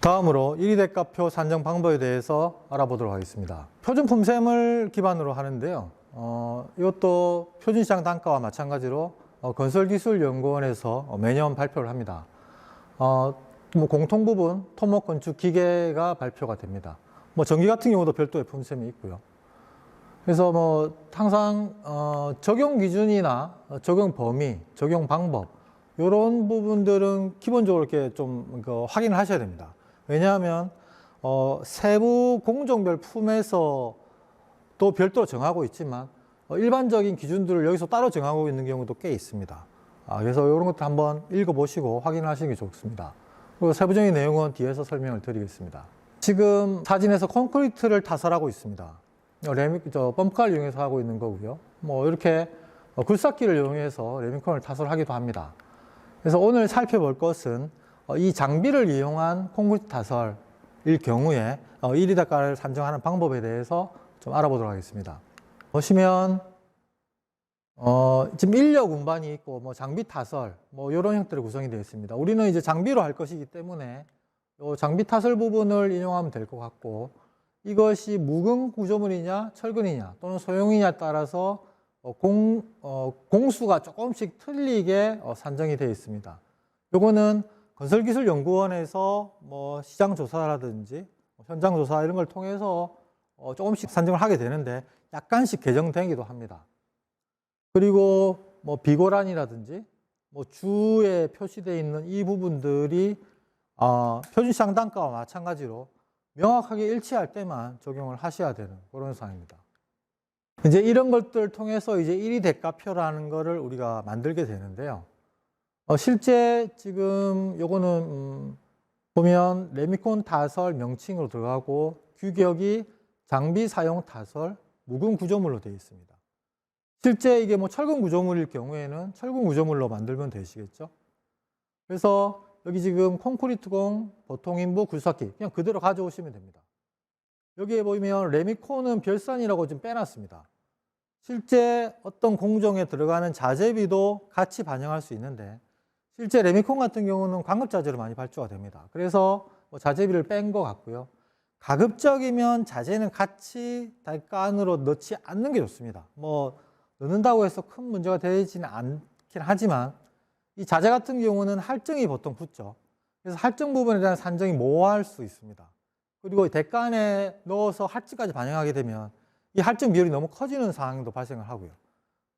다음으로 1위 대가표 산정 방법에 대해서 알아보도록 하겠습니다. 표준 품셈을 기반으로 하는데요. 이것도 표준시장 단가와 마찬가지로 건설기술연구원에서 매년 발표를 합니다. 뭐 공통 부분, 토목, 건축, 기계가 발표가 됩니다. 뭐 전기 같은 경우도 별도의 품셈이 있고요. 그래서 뭐 항상 적용 기준이나 적용 범위, 적용 방법 이런 부분들은 기본적으로 이렇게 좀 확인을 하셔야 됩니다. 왜냐하면 세부 공종별 품에서 또 별도로 정하고 있지만 일반적인 기준들을 여기서 따로 정하고 있는 경우도 꽤 있습니다. 그래서 이런 것들 한번 읽어보시고 확인하시는 게 좋습니다. 그리고 세부적인 내용은 뒤에서 설명을 드리겠습니다. 지금 사진에서 콘크리트를 타설하고 있습니다. 펌프카를 이용해서 하고 있는 거고요. 뭐 이렇게 굴삭기를 이용해서 레미콘을 타설하기도 합니다. 그래서 오늘 살펴볼 것은 이 장비를 이용한 콘크리트 타설일 경우에 1위 대가를 산정하는 방법에 대해서 좀 알아보도록 하겠습니다. 보시면 지금 인력 운반이 있고 뭐 장비 타설 뭐 이런 형태로 구성이 되어 있습니다. 우리는 이제 장비로 할 것이기 때문에 이 장비 타설 부분을 인용하면 될 것 같고, 이것이 묵은 구조물이냐 철근이냐 또는 소형이냐에 따라서 공수가 조금씩 틀리게 산정이 되어 있습니다. 요거는 건설기술연구원에서 뭐 시장조사라든지 현장조사 이런 걸 통해서 조금씩 산정을 하게 되는데 약간씩 개정되기도 합니다. 그리고 뭐 비고란이라든지 뭐 주에 표시되어 있는 이 부분들이 표준시장 단가와 마찬가지로 명확하게 일치할 때만 적용을 하셔야 되는 그런 사항입니다. 이제 이런 것들을 통해서 이제 1위 대가표라는 거를 우리가 만들게 되는데요. 실제 지금 요거는 보면 레미콘 타설 명칭으로 들어가고 규격이 장비 사용 타설 묵은 구조물로 되어 있습니다. 실제 이게 뭐 철근 구조물일 경우에는 철근 구조물로 만들면 되시겠죠. 그래서 여기 지금 콘크리트공, 보통인부, 굴삭기 그냥 그대로 가져오시면 됩니다. 여기에 보면 레미콘은 별산이라고 좀 빼놨습니다. 실제 어떤 공정에 들어가는 자재비도 같이 반영할 수 있는데 실제 레미콘 같은 경우는 광급자재로 많이 발주가 됩니다. 그래서 뭐 자재비를 뺀 것 같고요. 가급적이면 자재는 같이 단가 안으로 넣지 않는 게 좋습니다. 뭐 넣는다고 해서 큰 문제가 되지는 않긴 하지만 이 자재 같은 경우는 할증이 보통 붙죠. 그래서 할증 부분에 대한 산정이 모호할 수 있습니다. 그리고 대가 안에 넣어서 할증까지 반영하게 되면 이 할증 비율이 너무 커지는 상황도 발생을 하고요.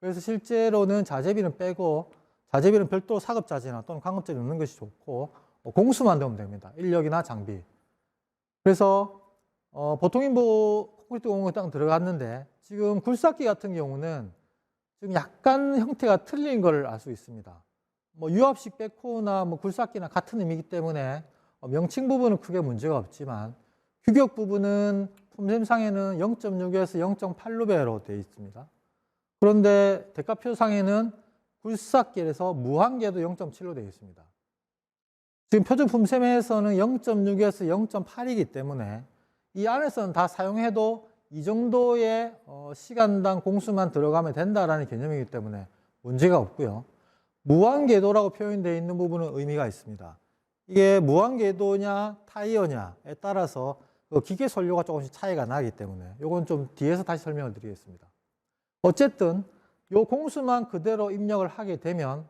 그래서 실제로는 자재비는 빼고 자재비는 별도로 사급자재나 또는 광급자재 넣는 것이 좋고 공수만 넣으면 됩니다. 인력이나 장비. 그래서 보통인부 콘크리트 공원에 딱 들어갔는데 지금 굴삭기 같은 경우는 지금 약간 형태가 틀린 걸 알 수 있습니다. 뭐 유압식 백호나 뭐 굴삭기나 같은 의미이기 때문에 명칭 부분은 크게 문제가 없지만 규격 부분은 품셈상에는 0.6에서 0.8루베로 되어 있습니다. 그런데 대가표상에는 굴삭기에서 무한계도 0.7로 되어 있습니다. 지금 표준 품셈에서는 0.6에서 0.8이기 때문에 이 안에서는 다 사용해도 이 정도의 시간당 공수만 들어가면 된다라는 개념이기 때문에 문제가 없고요. 무한궤도라고 표현되어 있는 부분은 의미가 있습니다. 이게 무한궤도냐 타이어냐에 따라서 기계 선료가 조금씩 차이가 나기 때문에 이건 좀 뒤에서 다시 설명을 드리겠습니다. 어쨌든 이 공수만 그대로 입력을 하게 되면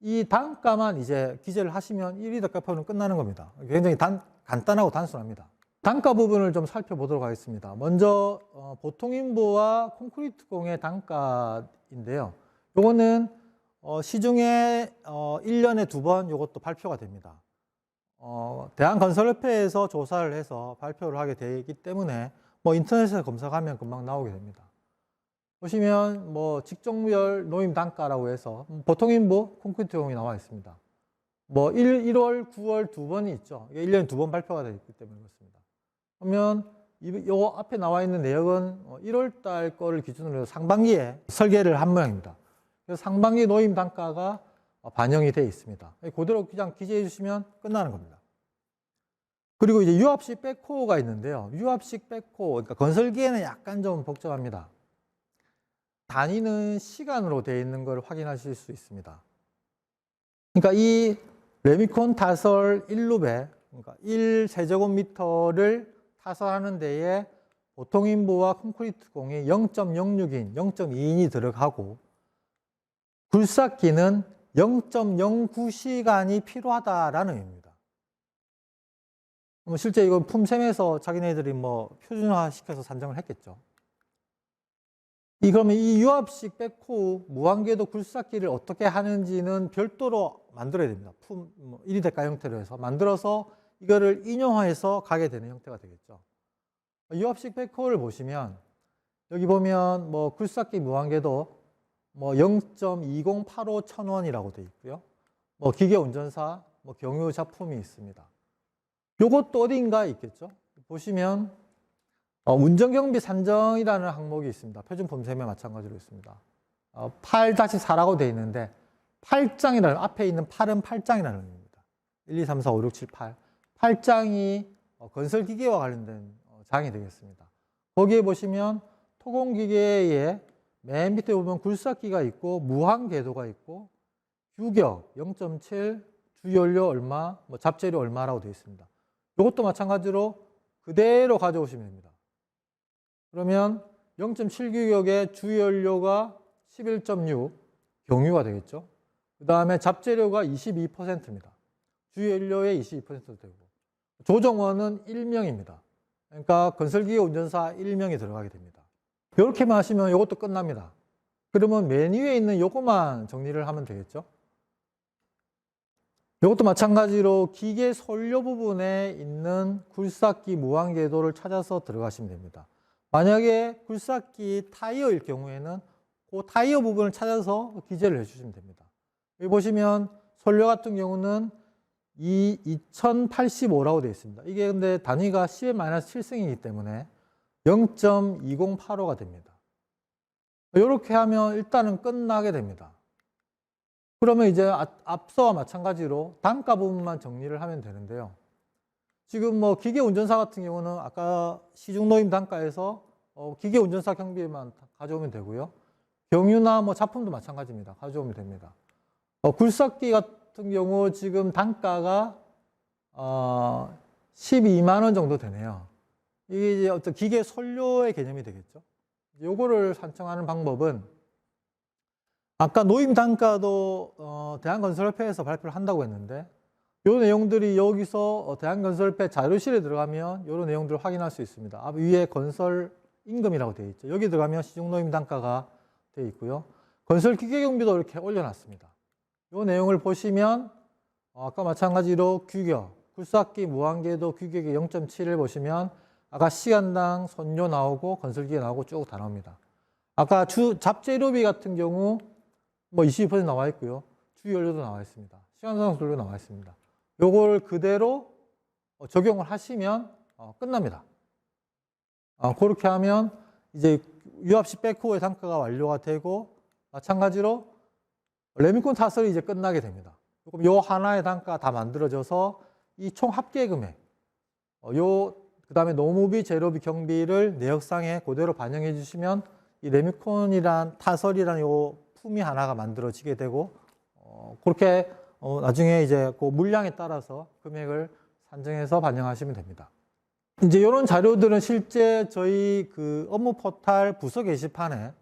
이 단가만 이제 기재를 하시면 1위 대가표는 끝나는 겁니다. 굉장히 간단하고 단순합니다. 단가 부분을 좀 살펴보도록 하겠습니다. 먼저 보통인부와 콘크리트공의 단가인데요. 이거는 시중에 1년에 2번 이것도 발표가 됩니다. 대한건설협회에서 조사를 해서 발표를 하게 되기 때문에 뭐 인터넷에서 검색하면 금방 나오게 됩니다. 보시면 뭐 직종별 노임 단가라고 해서 보통인부 콘크리트공이 나와 있습니다. 뭐 1월, 9월 2번이 있죠. 이게 1년에 2번 발표가 되어 있기 때문에 그렇습니다. 그러면 이 앞에 나와 있는 내역은 1월 달 거를 기준으로 해서 상반기에 설계를 한 모양입니다. 그래서 상반기 노임 단가가 반영이 되어 있습니다. 그대로 그냥 기재해 주시면 끝나는 겁니다. 그리고 이제 유압식 백호가 있는데요. 유압식 백호, 그러니까 건설기에는 약간 좀 복잡합니다. 단위는 시간으로 되어 있는 걸 확인하실 수 있습니다. 그러니까 이 레미콘 타설 1룹에 그러니까 1세제곱미터를 타설하는 데에 보통 인부와 콘크리트 공이 0.06인, 0.2인이 들어가고 굴삭기는 0.09시간이 필요하다라는 의미입니다. 실제 이건 품셈에서 자기네들이 뭐 표준화시켜서 산정을 했겠죠. 그러면 이 유압식 백호 무한궤도 굴삭기를 어떻게 하는지는 별도로 만들어야 됩니다. 1위 대가 형태로 해서 만들어서 이거를 인용화해서 가게 되는 형태가 되겠죠. 유압식 백호를 보시면 여기 보면 뭐 굴삭기 무한궤도 뭐 0.2085 천원이라고 되어 있고요. 뭐 기계 운전사, 뭐 경유 작품이 있습니다. 요것도 어딘가에 있겠죠. 보시면 운전경비 산정이라는 항목이 있습니다. 표준 품셈에 마찬가지로 있습니다. 8-4라고 되어 있는데 8장이라는 앞에 있는 8은 8장이라는 의미입니다. 1, 2, 3, 4, 5, 6, 7, 8. 8장이 건설기계와 관련된 장이 되겠습니다. 거기에 보시면 토공기계에 맨 밑에 보면 굴삭기가 있고 무한궤도가 있고 규격 0.7, 주연료 얼마, 뭐 잡재료 얼마라고 되어 있습니다. 이것도 마찬가지로 그대로 가져오시면 됩니다. 그러면 0.7 규격의 주연료가 11.6 경유가 되겠죠. 그 다음에 잡재료가 22%입니다. 주연료의 22%도 되고 조정원은 1명입니다. 그러니까 건설기계 운전사 1명이 들어가게 됩니다. 이렇게만 하시면 이것도 끝납니다. 그러면 맨 위에 있는 이것만 정리를 하면 되겠죠. 이것도 마찬가지로 기계 솔료 부분에 있는 굴삭기 무한궤도를 찾아서 들어가시면 됩니다. 만약에 굴삭기 타이어일 경우에는 그 타이어 부분을 찾아서 기재를 해주시면 됩니다. 여기 보시면 솔료 같은 경우는 2085라고 되어 있습니다. 이게 근데 단위가 10-7승이기 때문에 0.2085가 됩니다. 이렇게 하면 일단은 끝나게 됩니다. 그러면 이제 앞서와 마찬가지로 단가 부분만 정리를 하면 되는데요. 지금 뭐 기계 운전사 같은 경우는 아까 시중 노임 단가에서 기계 운전사 경비만 가져오면 되고요. 경유나 뭐 작품도 마찬가지입니다. 가져오면 됩니다. 굴삭기 같은 경우 지금 단가가 12만 원 정도 되네요. 이게 이제 어떤 기계 솔료의 개념이 되겠죠. 요거를 산정하는 방법은 아까 노임 단가도 대한건설협회에서 발표를 한다고 했는데 요 내용들이 여기서 대한건설협회 자료실에 들어가면 요런 내용들을 확인할 수 있습니다. 위에 건설 임금이라고 되어 있죠. 여기 들어가면 시중 노임 단가가 되어 있고요. 건설 기계 경비도 이렇게 올려놨습니다. 요 내용을 보시면 아까 마찬가지로 규격, 굴삭기 무한궤도 규격의 0.7을 보시면 아까 시간당 손료 나오고 건설기계 나오고 쭉 다 나옵니다. 아까 잡재료비 같은 경우 뭐 22% 나와 있고요. 주연료도 나와 있습니다. 시간상수료도 나와 있습니다. 요걸 그대로 적용을 하시면 끝납니다. 그렇게 하면 이제 유압식 백호의 단가가 완료가 되고 마찬가지로 레미콘 타설이 이제 끝나게 됩니다. 그럼 요 하나의 단가가 다 만들어져서 이 총 합계 금액, 그 다음에 노무비, 재료비, 경비를 내역상에 그대로 반영해 주시면 이 레미콘이란 타설이란 요 품이 하나가 만들어지게 되고 그렇게 나중에 이제 그 물량에 따라서 금액을 산정해서 반영하시면 됩니다. 이제 이런 자료들은 실제 저희 그 업무 포탈 부서 게시판에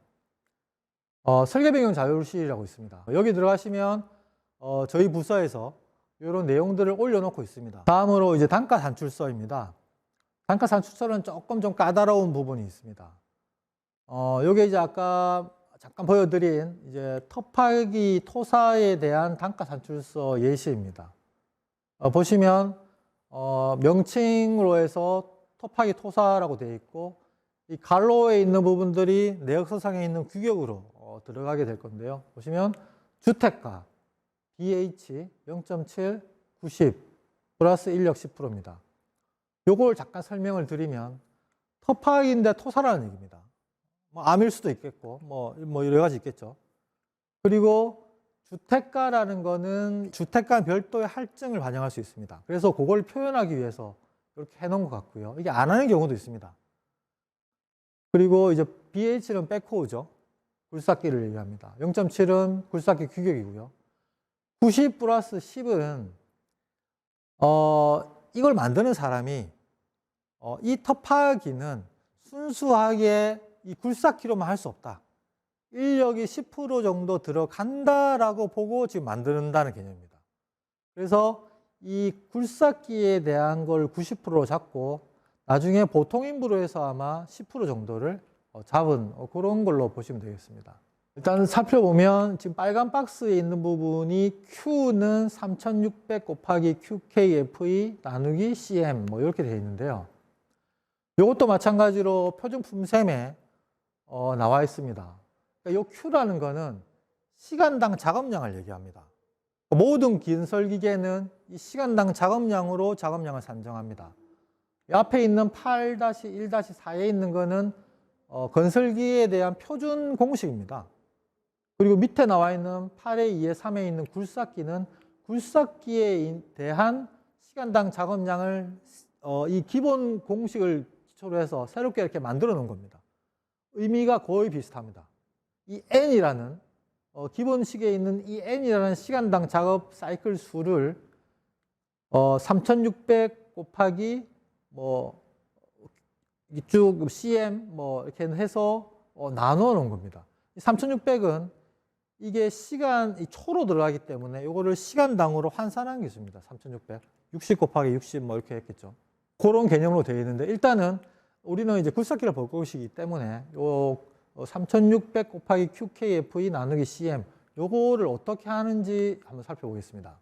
설계 변경 자료실이라고 있습니다. 여기 들어가시면 저희 부서에서 이런 내용들을 올려놓고 있습니다. 다음으로 이제 단가 산출서입니다. 단가 산출서는 조금 좀 까다로운 부분이 있습니다. 요게 이제 아까 잠깐 보여드린 이제 터파기 토사에 대한 단가 산출서 예시입니다. 보시면 명칭으로 해서 터파기 토사라고 되어 있고 이 갈로에 있는 부분들이 내역서상에 있는 규격으로 들어가게 될 건데요. 보시면 주택가 BH 0.7 90 플러스 인력 10%입니다. 요걸 잠깐 설명을 드리면 터파기인데 토사라는 얘기입니다. 뭐 암일 수도 있겠고 뭐 여러 가지 있겠죠. 그리고 주택가라는 거는 주택가 별도의 할증을 반영할 수 있습니다. 그래서 그걸 표현하기 위해서 이렇게 해놓은 것 같고요. 이게 안 하는 경우도 있습니다. 그리고 이제 BH는 백호우죠. 굴삭기를 얘기합니다. 0.7은 굴삭기 규격이고요. 90 플러스 10은 이걸 만드는 사람이 이 터파기는 순수하게 이 굴삭기로만 할 수 없다. 인력이 10% 정도 들어간다라고 보고 지금 만든다는 개념입니다. 그래서 이 굴삭기에 대한 걸 90%로 잡고 나중에 보통 인부로 해서 아마 10% 정도를 잡은 그런 걸로 보시면 되겠습니다. 일단 살펴보면 지금 빨간 박스에 있는 부분이 Q는 3600 곱하기 QKFE 나누기 CM 뭐 이렇게 되어 있는데요. 이것도 마찬가지로 표준품 셈에 나와 있습니다. 그러니까 이 Q라는 거는 시간당 작업량을 얘기합니다. 모든 건설기계는 이 시간당 작업량으로 작업량을 산정합니다. 이 앞에 있는 8-1-4에 있는 거는 건설기에 대한 표준 공식입니다. 그리고 밑에 나와 있는 8의 2의 3에 있는 굴삭기는 굴삭기에 대한 시간당 작업량을 이 기본 공식을 기초로 해서 새롭게 이렇게 만들어 놓은 겁니다. 의미가 거의 비슷합니다. 이 N이라는 기본식에 있는 이 N이라는 시간당 작업 사이클 수를 3600 곱하기 뭐 쭉 CM 뭐 이렇게 해서 나누어 놓은 겁니다. 3600은 이게 이 초로 들어가기 때문에 이거를 시간당으로 환산한 기수입니다. 3600. 60 곱하기 60 뭐 이렇게 했겠죠. 그런 개념으로 되어 있는데 일단은 우리는 이제 굴삭기를 볼 것이기 때문에 요 3600 곱하기 QKFE 나누기 CM 요거를 어떻게 하는지 한번 살펴보겠습니다.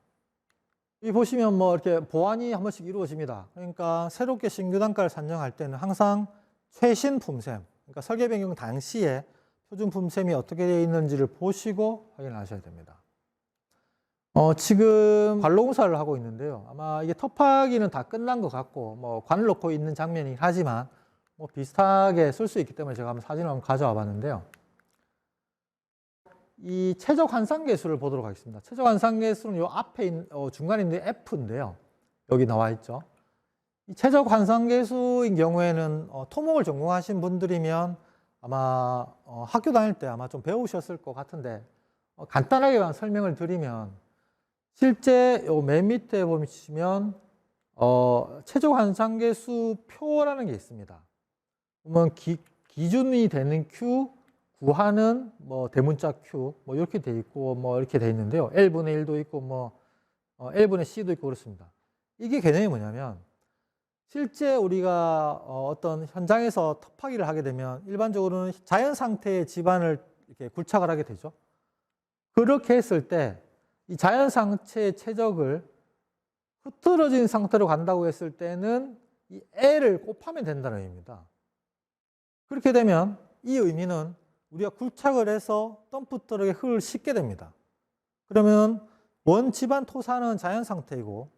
이 보시면 뭐 이렇게 보완이 한 번씩 이루어집니다. 그러니까 새롭게 신규 단가를 산정할 때는 항상 최신 품셈, 그러니까 설계 변경 당시에 표준 품셈이 어떻게 되어 있는지를 보시고 확인하셔야 됩니다. 지금 관로공사를 하고 있는데요. 아마 이게 터파기는 다 끝난 것 같고 뭐 관을 놓고 있는 장면이긴 하지만 뭐 비슷하게 쓸 수 있기 때문에 제가 한번 사진을 한번 가져와 봤는데요. 이 최적 환산 계수를 보도록 하겠습니다. 최적 환산 계수는 요 앞에 있는 중간에 있는 F인데요. 여기 나와 있죠. 이 최적 환산 계수인 경우에는 토목을 전공하신 분들이면 아마 학교 다닐 때 아마 좀 배우셨을 것 같은데 간단하게만 설명을 드리면 실제 요 맨 밑에 보시면 최적 환산 계수 표라는 게 있습니다. 보면 기준이 되는 Q 구하는 뭐 대문자 Q 뭐 이렇게 돼 있고 뭐 이렇게 돼 있는데요. L분의 1도 있고 뭐 L분의 C도 있고 그렇습니다. 이게 개념이 뭐냐면 실제 우리가 어떤 현장에서 터파기를 하게 되면 일반적으로는 자연 상태의 집안을 이렇게 굴착을 하게 되죠. 그렇게 했을 때 이 자연 상태의 최적을 흐트러진 상태로 간다고 했을 때는 이 L을 곱하면 된다는 의미입니다. 그렇게 되면 이 의미는 우리가 굴착을 해서 덤프 트럭에 흙을 싣게 됩니다. 그러면 원 집안 토사는 자연 상태이고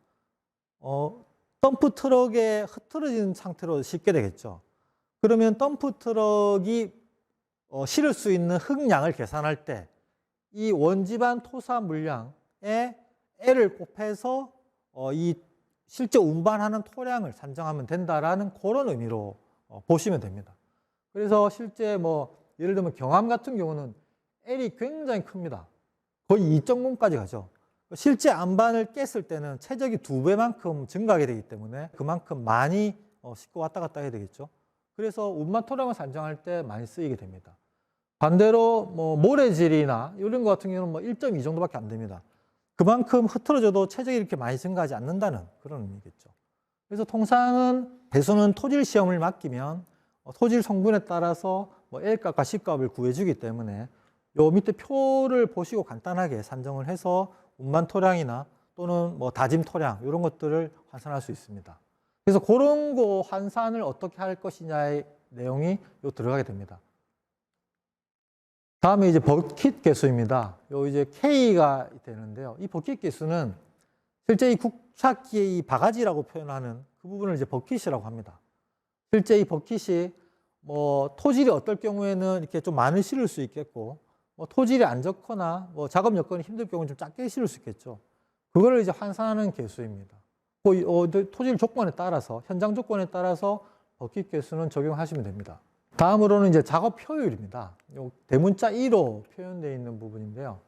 덤프 트럭에 흐트러진 상태로 싣게 되겠죠. 그러면 덤프 트럭이 실을 수 있는 흙량을 계산할 때 이 원집안 토사 물량에 L을 곱해서 이 실제 운반하는 토량을 산정하면 된다라는 그런 의미로 보시면 됩니다. 그래서 실제 뭐 예를 들면 경암 같은 경우는 L이 굉장히 큽니다. 거의 2.0까지 가죠. 실제 안반을 깼을 때는 최적이 2배만큼 증가하게 되기 때문에 그만큼 많이 싣고 왔다 갔다 해야 되겠죠. 그래서 운반 토량을 산정할 때 많이 쓰이게 됩니다. 반대로 뭐 모래질이나 이런 것 같은 경우는 뭐 1.2 정도밖에 안 됩니다. 그만큼 흐트러져도 최적이 이렇게 많이 증가하지 않는다는 그런 의미겠죠. 그래서 통상은 배수는 토질 시험을 맡기면 토질 성분에 따라서 뭐 L값과 C값을 구해주기 때문에 요 밑에 표를 보시고 간단하게 산정을 해서 운반 토량이나 또는 뭐 다짐 토량 이런 것들을 환산할 수 있습니다. 그래서 그런 거 환산을 어떻게 할 것이냐의 내용이 요 들어가게 됩니다. 다음에 이제 버킷 계수입니다. 요 이제 K가 되는데요. 이 버킷 계수는 실제 이 굴착기의 이 바가지라고 표현하는 그 부분을 이제 버킷이라고 합니다. 실제 이 버킷이 뭐 토질이 어떨 경우에는 이렇게 좀 많이 실을 수 있겠고, 뭐 토질이 안 좋거나 뭐 작업 여건이 힘들 경우는 좀 작게 실을 수 있겠죠. 그거를 이제 환산하는 계수입니다. 토질 조건에 따라서, 현장 조건에 따라서 버킷 계수는 적용하시면 됩니다. 다음으로는 이제 작업 효율입니다. 요 대문자 2로 표현되어 있는 부분인데요.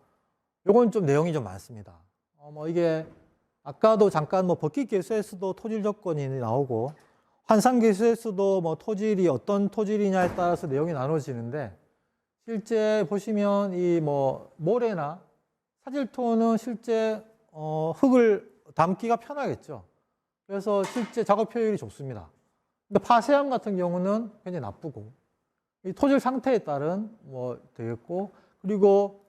요건 좀 내용이 좀 많습니다. 뭐 이게 아까도 잠깐 뭐 법기 계수에서도 토질 조건이 나오고 환산 계수에서도 뭐 토질이 어떤 토질이냐에 따라서 내용이 나눠지는데 실제 보시면 이 뭐 모래나 사질토는 실제 흙을 담기가 편하겠죠. 그래서 실제 작업 효율이 좋습니다. 근데 파쇄암 같은 경우는 굉장히 나쁘고 이 토질 상태에 따른 뭐 되겠고 그리고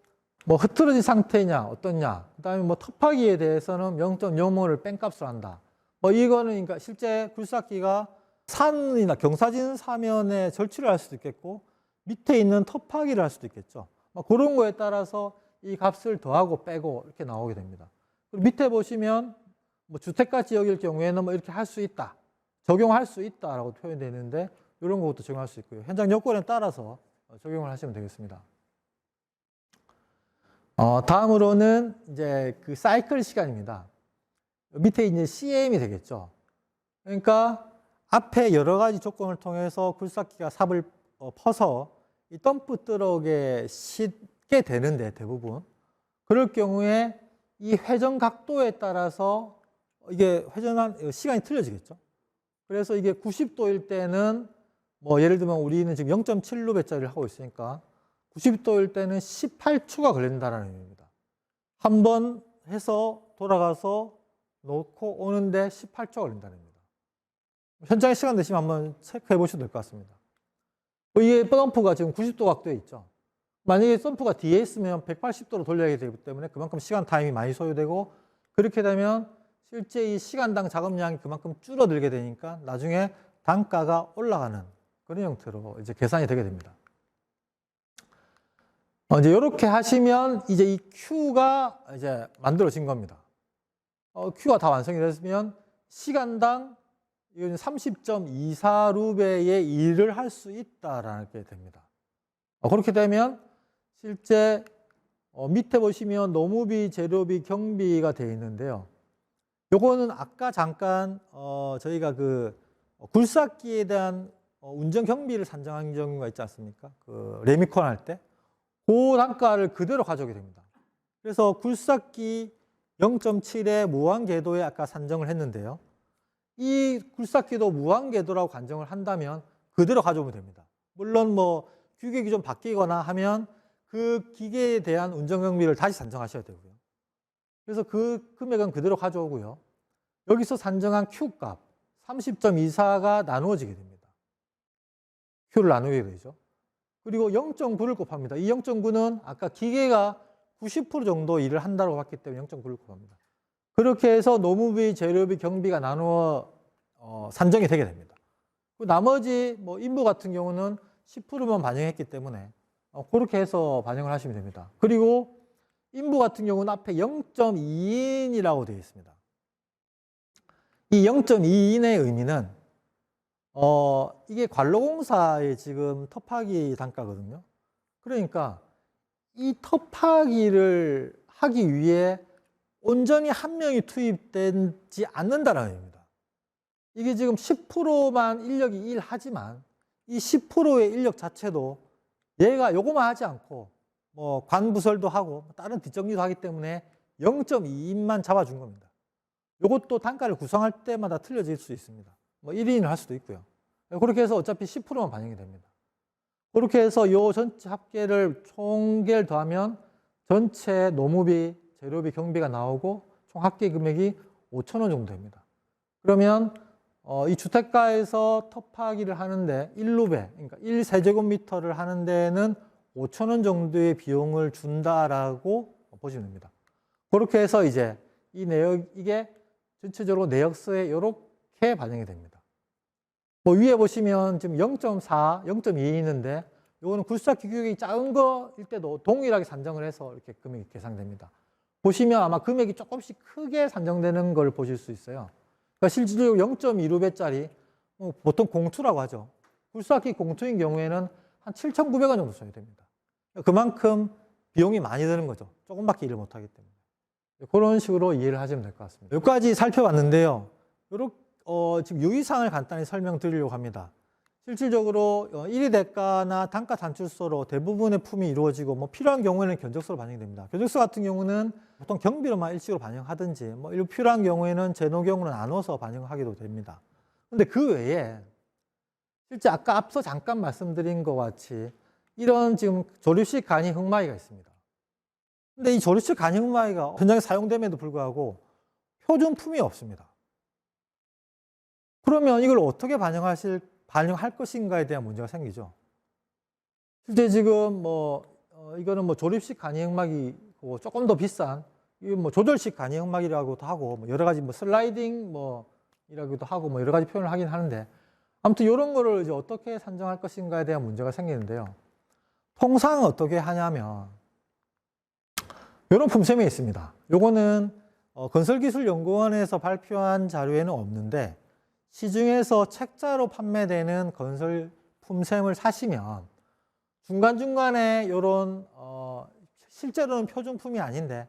뭐 흐트러진 상태냐 어떻냐 그다음에 뭐 톱하기에 대해서는 0.05를 뺀값을 한다. 뭐 이거는 그러니까 실제 굴삭기가 산이나 경사진 사면에 절취를 할 수도 있겠고 밑에 있는 톱하기를 할 수도 있겠죠. 뭐 그런 거에 따라서 이 값을 더하고 빼고 이렇게 나오게 됩니다. 그리고 밑에 보시면 뭐 주택가 지역일 경우에는 뭐 이렇게 할 수 있다. 적용할 수 있다라고 표현되는데 이런 것도 적용할 수 있고요. 현장 요건에 따라서 적용을 하시면 되겠습니다. 다음으로는 이제 그 사이클 시간입니다. 밑에 이제 CM이 되겠죠. 그러니까 앞에 여러 가지 조건을 통해서 굴삭기가 삽을 퍼서 이 덤프 트럭에 싣게 되는데 대부분 그럴 경우에 이 회전 각도에 따라서 이게 회전한 시간이 틀려지겠죠. 그래서 이게 90도일 때는 뭐 예를 들면 우리는 지금 0.7루베짜리를 하고 있으니까 90도일 때는 18초가 걸린다는 의미입니다. 한 번 해서 돌아가서 놓고 오는데 18초가 걸린다는 의미입니다. 현장에 시간 되시면 한번 체크해 보셔도 될 것 같습니다. 이게 덤프가 지금 90도 각도에 있죠. 만약에 덤프가 뒤에 있으면 180도로 돌려야 되기 때문에 그만큼 시간 타임이 많이 소요되고 그렇게 되면 실제 이 시간당 작업량이 그만큼 줄어들게 되니까 나중에 단가가 올라가는 그런 형태로 이제 계산이 되게 됩니다. 이제 이렇게 하시면 이제 이 Q가 이제 만들어진 겁니다. Q가 다 완성이 됐으면 시간당 30.24루베의 일을 할 수 있다라는 게 됩니다. 그렇게 되면 실제 밑에 보시면 노무비, 재료비, 경비가 되어 있는데요. 요거는 아까 잠깐 저희가 그 굴삭기에 대한 운전 경비를 산정한 경우가 있지 않습니까? 그 레미콘 할 때. 그 단가를 그대로 가져오게 됩니다. 그래서 굴삭기 0.7의 무한궤도에 아까 산정을 했는데요. 이 굴삭기도 무한궤도라고 간정을 한다면 그대로 가져오면 됩니다. 물론 뭐 규격이 좀 바뀌거나 하면 그 기계에 대한 운전 경비를 다시 산정하셔야 되고요. 그래서 그 금액은 그대로 가져오고요. 여기서 산정한 Q값 30.24가 나누어지게 됩니다. Q를 나누게 되죠. 그리고 0.9를 곱합니다. 이 0.9는 아까 기계가 90% 정도 일을 한다고 봤기 때문에 0.9를 곱합니다. 그렇게 해서 노무비, 재료비, 경비가 나누어 산정이 되게 됩니다. 나머지 뭐 인부 같은 경우는 10%만 반영했기 때문에 그렇게 해서 반영을 하시면 됩니다. 그리고 인부 같은 경우는 앞에 0.2인이라고 되어 있습니다. 이 0.2인의 의미는 이게 관로공사의 지금 톱하기 단가거든요. 그러니까 이 톱하기를 하기 위해 온전히 한 명이 투입되지 않는다는 의미입니다. 이게 지금 10%만 인력이 일하지만 이 10%의 인력 자체도 얘가 요거만 하지 않고 뭐 관부설도 하고 다른 뒷정리도 하기 때문에 0.2인만 잡아준 겁니다. 요것도 단가를 구성할 때마다 틀려질 수 있습니다. 뭐 1인을 할 수도 있고요. 그렇게 해서 어차피 10%만 반영이 됩니다. 그렇게 해서 요 전체 합계를 총계를 더하면 전체 노무비, 재료비, 경비가 나오고 총 합계 금액이 5,000원 정도 됩니다. 그러면 이 주택가에서 톱하기를 하는데 1루베, 그러니까 1세제곱미터를 하는 데는 5,000원 정도의 비용을 준다라고 보시면 됩니다. 그렇게 해서 이제 이 내역, 이게 전체적으로 내역서에 이렇게 반영이 됩니다. 뭐 위에 보시면 지금 0.4, 0.2 있는데 이거는 굴삭기 규격이 작은 거일 때도 동일하게 산정을 해서 이렇게 금액이 계산됩니다. 보시면 아마 금액이 조금씩 크게 산정되는 걸 보실 수 있어요. 그러니까 실질적으로 0.2루베짜리 보통 공투라고 하죠. 굴삭기 공투인 경우에는 한 7,900원 정도 써야 됩니다. 그만큼 비용이 많이 드는 거죠. 조금밖에 일을 못하기 때문에. 그런 식으로 이해를 하시면 될 것 같습니다. 여기까지 살펴봤는데요. 지금 유의사항을 간단히 설명드리려고 합니다. 실질적으로 1위 대가나 단가 단출서로 대부분의 품이 이루어지고 뭐 필요한 경우에는 견적서로 반영이 됩니다. 견적서 같은 경우는 보통 경비로만 일식으로 반영하든지 뭐 일부 필요한 경우에는 제노 경우는 나눠서 반영하기도 됩니다. 근데 그 외에 실제 아까 앞서 잠깐 말씀드린 것 같이 이런 지금 조립식 간이 흑마이가 있습니다. 근데 이 조립식 간이 흑마이가 현장에 사용됨에도 불구하고 표준품이 없습니다. 그러면 이걸 어떻게 반영할 것인가에 대한 문제가 생기죠. 실제 지금 이거는 조립식 간이 흑막이고 조금 더 비싼 이거 조절식 간이 흑막이라고도 하고 여러 가지 슬라이딩 이라고도 하고 여러 가지 표현을 하긴 하는데 아무튼 이런 거를 이제 어떻게 산정할 것인가에 대한 문제가 생기는데요. 통상 어떻게 하냐면 이런 품셈이 있습니다. 요거는 건설기술연구원에서 발표한 자료에는 없는데 시중에서 책자로 판매되는 건설 품셈을 사시면 중간중간에 이런 실제로는 표준품이 아닌데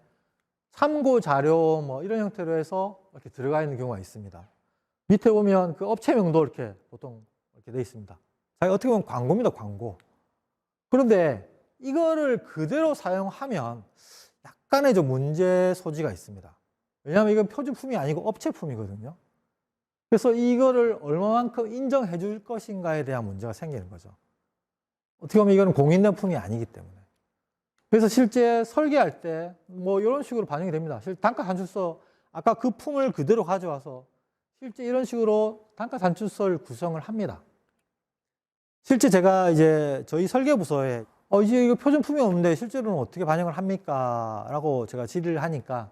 참고 자료 이런 형태로 해서 이렇게 들어가 있는 경우가 있습니다. 밑에 보면 그 업체명도 이렇게 보통 이렇게 돼 있습니다. 어떻게 보면 광고입니다, 광고. 그런데 이거를 그대로 사용하면 약간의 좀 문제 소지가 있습니다. 왜냐하면 이건 표준품이 아니고 업체품이거든요. 그래서 이거를 얼마만큼 인정해 줄 것인가에 대한 문제가 생기는 거죠. 어떻게 보면 이거는 공인납품이 아니기 때문에. 그래서 실제 설계할 때 이런 식으로 반영이 됩니다. 단가 산출서, 아까 그 품을 그대로 가져와서 실제 이런 식으로 단가 산출서를 구성을 합니다. 실제 제가 이제 저희 설계부서에 이제 이거 표준품이 없는데 실제로는 어떻게 반영을 합니까? 라고 제가 질의를 하니까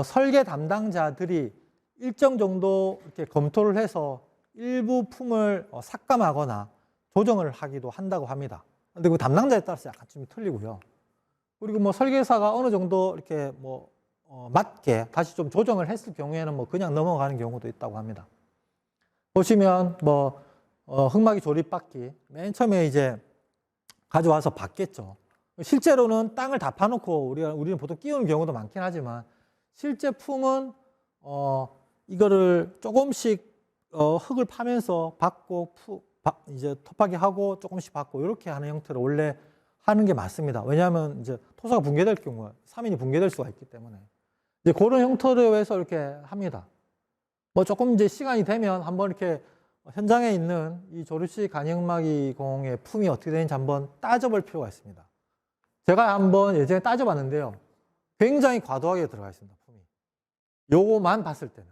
설계 담당자들이 일정 정도 이렇게 검토를 해서 일부 품을 삭감하거나 조정을 하기도 한다고 합니다. 근데 그 담당자에 따라서 약간 좀 틀리고요. 그리고 설계사가 어느 정도 이렇게 맞게 다시 좀 조정을 했을 경우에는 그냥 넘어가는 경우도 있다고 합니다. 보시면 흑마기 조립바퀴 맨 처음에 이제 가져와서 받겠죠. 실제로는 땅을 다 파놓고 우리는 보통 끼우는 경우도 많긴 하지만 실제 품은 이거를 조금씩 흙을 파면서 받고 이제 터파기 하고 조금씩 받고 이렇게 하는 형태로 원래 하는 게 맞습니다. 왜냐하면 이제 토사가 붕괴될 경우에 3인이 붕괴될 수가 있기 때문에 이제 그런 형태로 해서 이렇게 합니다. 조금 이제 시간이 되면 한번 이렇게 현장에 있는 이 조립식 간이흑마기 공의 품이 어떻게 되는지 한번 따져볼 필요가 있습니다. 제가 한번 예전에 따져봤는데요. 굉장히 과도하게 들어가 있습니다. 품이. 요거만 봤을 때는.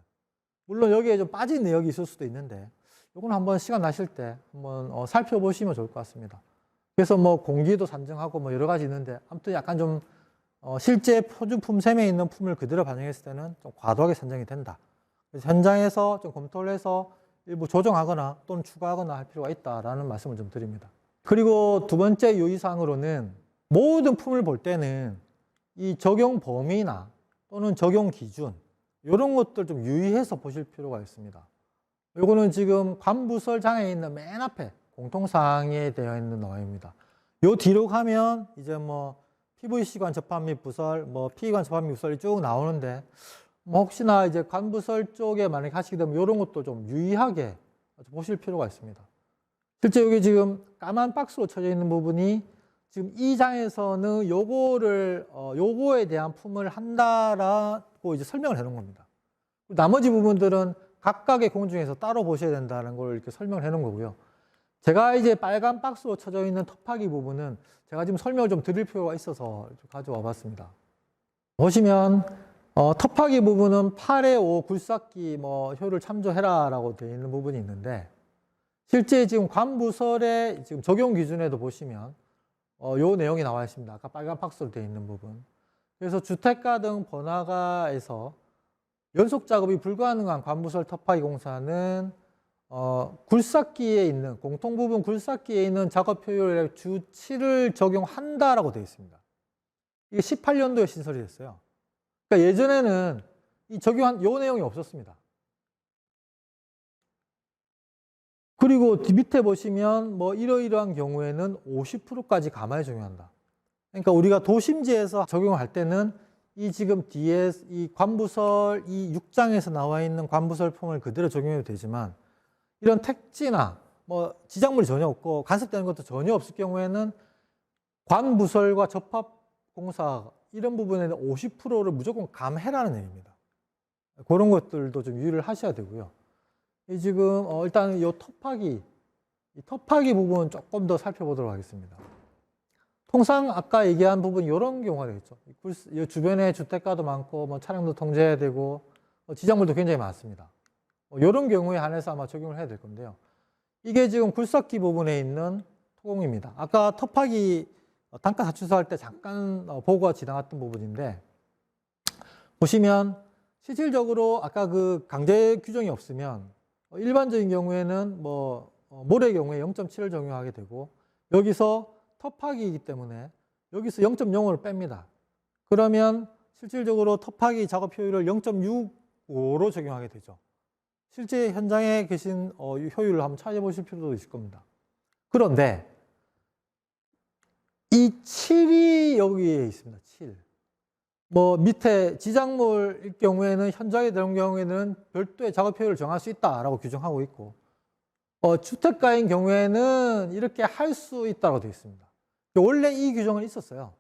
물론 여기에 좀 빠진 내역이 있을 수도 있는데 요건 한번 시간 나실 때 한번 살펴보시면 좋을 것 같습니다. 그래서 공기도 산정하고 여러 가지 있는데 아무튼 약간 좀 실제 표준품셈에 있는 품을 그대로 반영했을 때는 좀 과도하게 산정이 된다. 그래서 현장에서 좀 검토를 해서 일부 조정하거나 또는 추가하거나 할 필요가 있다라는 말씀을 좀 드립니다. 그리고 두 번째 유의사항으로는 모든 품을 볼 때는 이 적용 범위나 또는 적용 기준 이런 것들 좀 유의해서 보실 필요가 있습니다. 요거는 지금 관부설 장에 있는 맨 앞에 공통사항에 되어 있는 내용입니다. 요 뒤로 가면 이제 PVC관 접합 및 부설, PE관 접합 및 부설이 쭉 나오는데 혹시나 이제 관부설 쪽에 만약에 하시게 되면 이런 것도 좀 유의하게 보실 필요가 있습니다. 실제 여기 지금 까만 박스로 쳐져 있는 부분이 지금 이 장에서는 요거에 대한 품을 한다라고 이제 설명을 해 놓은 겁니다. 나머지 부분들은 각각의 공중에서 따로 보셔야 된다는 걸 이렇게 설명을 해 놓은 거고요. 제가 이제 빨간 박스로 쳐져 있는 터파기 부분은 제가 지금 설명을 좀 드릴 필요가 있어서 가져와 봤습니다. 보시면 터파기 부분은 8의 5 굴삭기 효율을 참조해라 라고 되어 있는 부분이 있는데 실제 지금 관부설의 지금 적용 기준에도 보시면 요 내용이 나와 있습니다. 아까 빨간 박스로 되어 있는 부분. 그래서 주택가 등 번화가에서 연속 작업이 불가능한 관부설 터파기 공사는 굴삭기에 있는 공통 부분 굴삭기에 있는 작업 효율의 주 7을 적용한다라고 되어 있습니다. 이게 18년도에 신설이 됐어요. 그러니까 예전에는 이 적용한 요 내용이 없었습니다. 그리고 밑에 보시면 이러이러한 경우에는 50%까지 감안해 적용한다. 그러니까 우리가 도심지에서 적용할 때는 이 지금 뒤에 이 관부설 이 6장에서 나와 있는 관부설 품을 그대로 적용해도 되지만 이런 택지나 뭐 지작물이 전혀 없고 간섭되는 것도 전혀 없을 경우에는 관부설과 접합공사 이런 부분에는 50%를 무조건 감해라는 얘기입니다. 그런 것들도 좀 유의를 하셔야 되고요. 이 지금 일단 이 터파기 부분 조금 더 살펴보도록 하겠습니다. 통상 아까 얘기한 부분 이런 경우가 되겠죠. 이 주변에 주택가도 많고 뭐 차량도 통제해야 되고 지작물도 굉장히 많습니다. 이런 경우에 한해서 아마 적용을 해야 될 건데요. 이게 지금 굴삭기 부분에 있는 토공입니다. 아까 터파기 단가 사출소할 때 잠깐 보고가 지나갔던 부분인데 보시면 실질적으로 아까 그 강제 규정이 없으면 일반적인 경우에는 뭐 모래의 경우에 0.7을 적용하게 되고 여기서 터파기이기 때문에 여기서 0.05를 뺍니다. 그러면 실질적으로 터파기 작업 효율을 0.65로 적용하게 되죠. 실제 현장에 계신 효율을 한번 찾아보실 필요도 있을 겁니다. 그런데 이 7이 여기에 있습니다. 7. 뭐 밑에 지작물일 경우에는 현장에 들어온 경우에는 별도의 작업 효율을 정할 수 있다라고 규정하고 있고 주택가인 경우에는 이렇게 할 수 있다고 되어 있습니다. 원래 이 규정은 있었어요.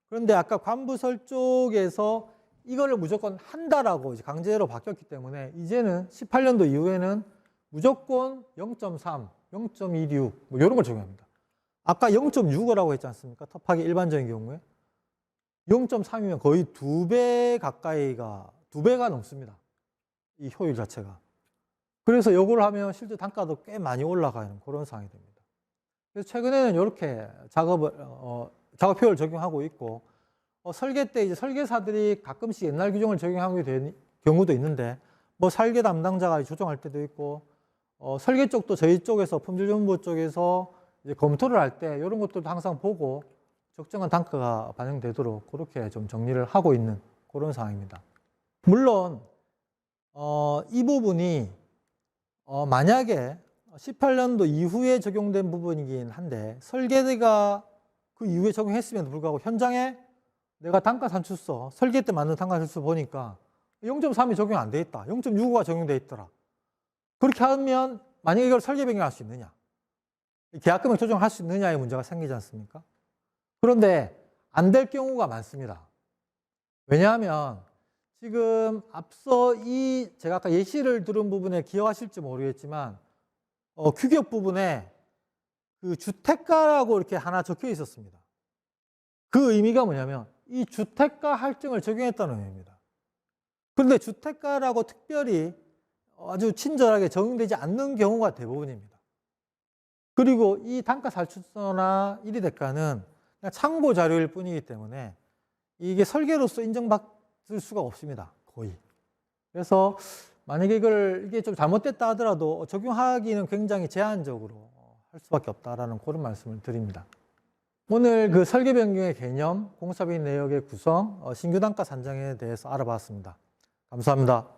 그런데 아까 관부설 쪽에서 이거를 무조건 한다라고 이제 강제로 바뀌었기 때문에 이제는 18년도 이후에는 무조건 0.3, 0.26 뭐 이런 걸 적용합니다. 아까 0.65라고 했지 않습니까? 터파기 일반적인 경우에 0.3이면 거의 2배 가까이가 2배가 넘습니다. 이 효율 자체가. 그래서 이걸 하면 실제 단가도 꽤 많이 올라가는 그런 상황이 됩니다. 그래서 최근에는 이렇게 작업 효율 적용하고 있고 설계 때 이제 설계사들이 가끔씩 옛날 규정을 적용하게 되는 경우도 있는데 뭐 설계 담당자가 조정할 때도 있고 설계 쪽도 저희 쪽에서 품질정보 쪽에서 이제 검토를 할 때 이런 것들도 항상 보고 적정한 단가가 반영되도록 그렇게 좀 정리를 하고 있는 그런 상황입니다. 물론 이 부분이 만약에 18년도 이후에 적용된 부분이긴 한데 설계가 그 이후에 적용했음에도 불구하고 현장에 내가 단가 산출서 설계 때 만든 단가 산출서 보니까 0.3이 적용 안 돼 있다. 0.65가 적용돼 있더라. 그렇게 하면 만약에 이걸 설계 변경할 수 있느냐? 계약금액 조정할 수 있느냐의 문제가 생기지 않습니까? 그런데 안 될 경우가 많습니다. 왜냐하면 지금 앞서 제가 아까 예시를 들은 부분에 기억하실지 모르겠지만 규격 부분에 그 주택가라고 이렇게 하나 적혀 있었습니다. 그 의미가 뭐냐면 이 주택가 할증을 적용했다는 의미입니다. 그런데 주택가라고 특별히 아주 친절하게 적용되지 않는 경우가 대부분입니다. 그리고 이 단가 살출서나 1위 대가는 그냥 참고 자료일 뿐이기 때문에 이게 설계로서 인정받을 수가 없습니다. 거의. 그래서 만약에 이게 좀 잘못됐다 하더라도 적용하기는 굉장히 제한적으로 할 수밖에 없다라는 그런 말씀을 드립니다. 오늘 그 설계 변경의 개념, 공사비 내역의 구성, 신규 단가 산정에 대해서 알아봤습니다. 감사합니다.